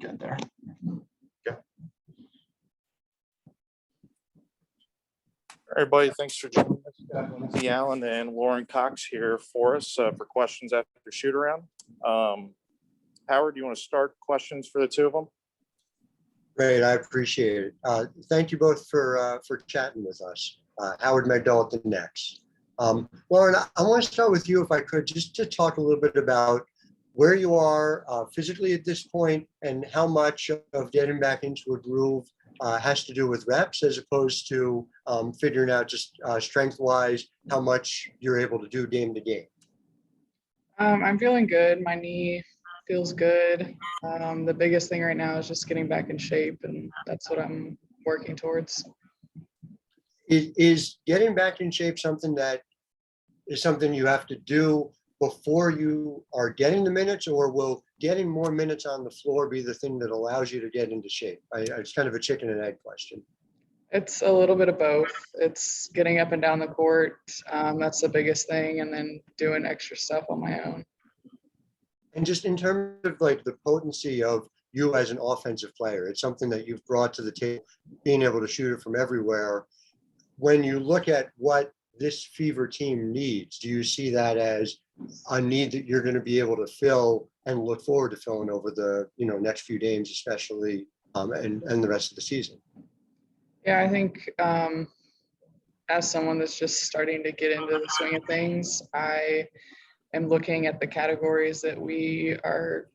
Good there. Everybody, thanks for joining us. Got Lindsay Allen and Lauren Cox here for us for questions after shoot around. Howard, do you want to start questions for the two of them? Great, I appreciate it. Thank you both for chatting with us. Howard Magdal at the Next. Lauren, I want to start with you, if I could, just to talk a little bit about where you are physically at this point and how much of getting back into a groove has to do with reps as opposed to figuring out just strength-wise how much you're able to do game to game. I'm feeling good. My knee feels good. The biggest thing right now is just getting back in shape, and that's what I'm working towards. Is getting back in shape something that is something you have to do before you are getting the minutes, or will getting more minutes on the floor be the thing that allows you to get into shape? It's kind of a chicken and egg question. It's a little bit of both. It's getting up and down the court. That's the biggest thing, and then doing extra stuff on my own. And just in terms of like the potency of you as an offensive player, it's something that you've brought to the table, being able to shoot it from everywhere. When you look at what this Fever team needs, do you see that as a need that you're going to be able to fill and look forward to filling over the next few games, especially and the rest of the season? Yeah, I think as someone that's just starting to get into the swing of things, I am looking at the categories that we are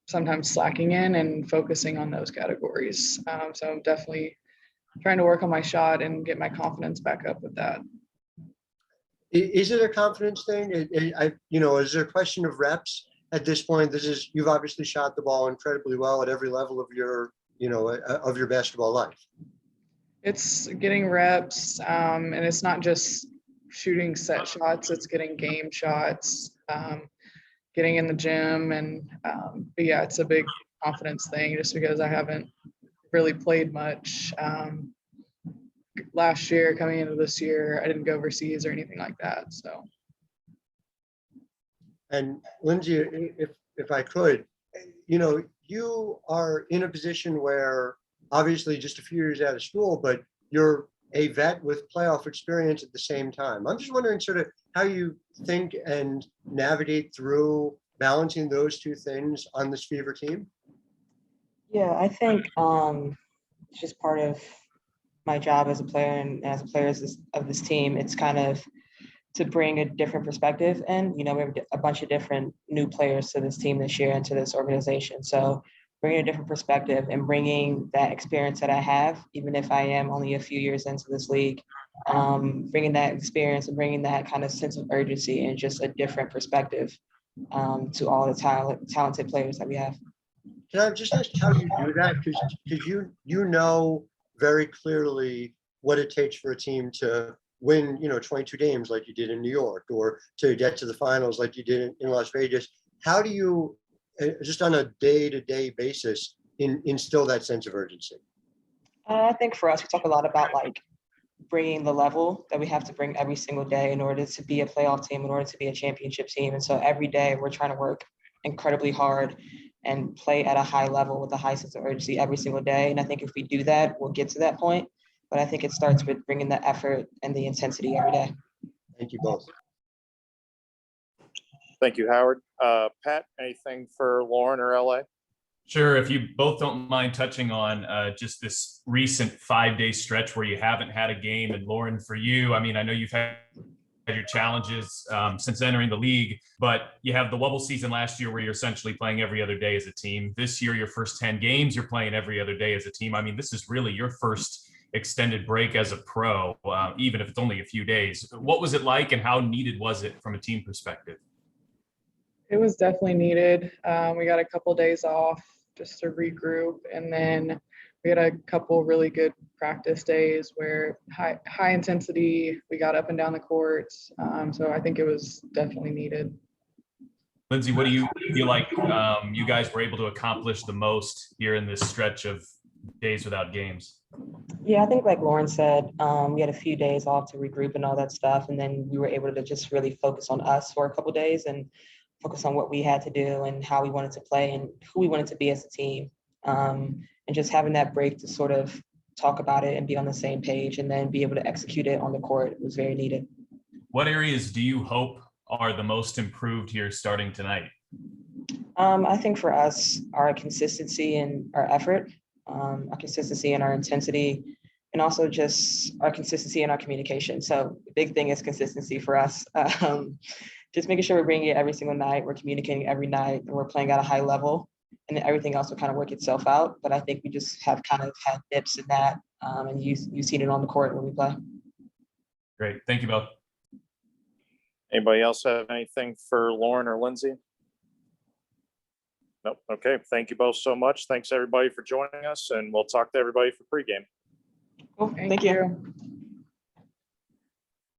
sometimes slacking in and focusing on those categories. So I'm definitely trying to work on my shot and get my confidence back up with that. Is it a confidence thing? Is there a question of reps at this point? You've obviously shot the ball incredibly well at every level of your basketball life. It's getting reps, and it's not just shooting set shots, it's getting game shots, getting in the gym, and but yeah, it's a big confidence thing just because I haven't really played much. Last year, coming into this year, I didn't go overseas or anything like that. So. And Lindsay, if I could, you are in a position where obviously just a few years out of school, but you're a vet with playoff experience at the same time. I'm just wondering sort of how you think and navigate through balancing those two things on this Fever team. Yeah, I think it's just part of my job as a player and as a player of this team. It's kind of to bring a different perspective. And, we have a bunch of different new players to this team this year and to this organization. So bringing a different perspective and bringing that experience that I have, even if I am only a few years into this league, bringing that experience and bringing that kind of sense of urgency and just a different perspective to all the talented players that we have. Can I just ask how you do that? Because you know very clearly what it takes for a team to win, 22 games like you did in New York, or to get to the finals like you did in Las Vegas. How do you, just on a day-to-day basis, instill that sense of urgency? I think for us, we talk a lot about like bringing the level that we have to bring every single day in order to be a playoff team, in order to be a championship team. And so every day we're trying to work incredibly hard and play at a high level with a high sense of urgency every single day. And I think if we do that, we'll get to that point. But I think it starts with bringing the effort and the intensity every day. Thank you both. Thank you, Howard. Pat, anything for Lauren or LA? Sure. If you both don't mind touching on just this recent 5-day stretch where you haven't had a game. And Lauren, for you, I know you've had your challenges since entering the league, but you have the Wubble season last year where you're essentially playing every other day as a team. This year, your first 10 games, you're playing every other day as a team. This is really your first extended break as a pro, even if it's only a few days. What was it like and how needed was it from a team perspective? It was definitely needed. We got a couple days off just to regroup, and then we had a couple really good practice days where high intensity, we got up and down the courts. So I think it was definitely needed. Lindsay, what do you feel like you guys were able to accomplish the most here in this stretch of days without games? Yeah, I think like Lauren said, we had a few days off to regroup and all that stuff. And then we were able to just really focus on us for a couple of days. And focus on what we had to do and how we wanted to play and who we wanted to be as a team. And just having that break to sort of talk about it and be on the same page and then be able to execute it on the court was very needed. What areas do you hope are the most improved here starting tonight? I think for us, our consistency and our effort, our consistency and our intensity, and also just our consistency and our communication. So the big thing is consistency for us. Just making sure we're bringing it every single night, we're communicating every night, and we're playing at a high level, and then everything else will kind of work itself out. But I think we just have kind of had dips in that, and you've seen it on the court when we play. Great. Thank you both. Anybody else have anything for Lauren or Lindsay? Nope. Okay. Thank you both so much. Thanks everybody for joining us, and we'll talk to everybody for pregame. Cool. Thank you.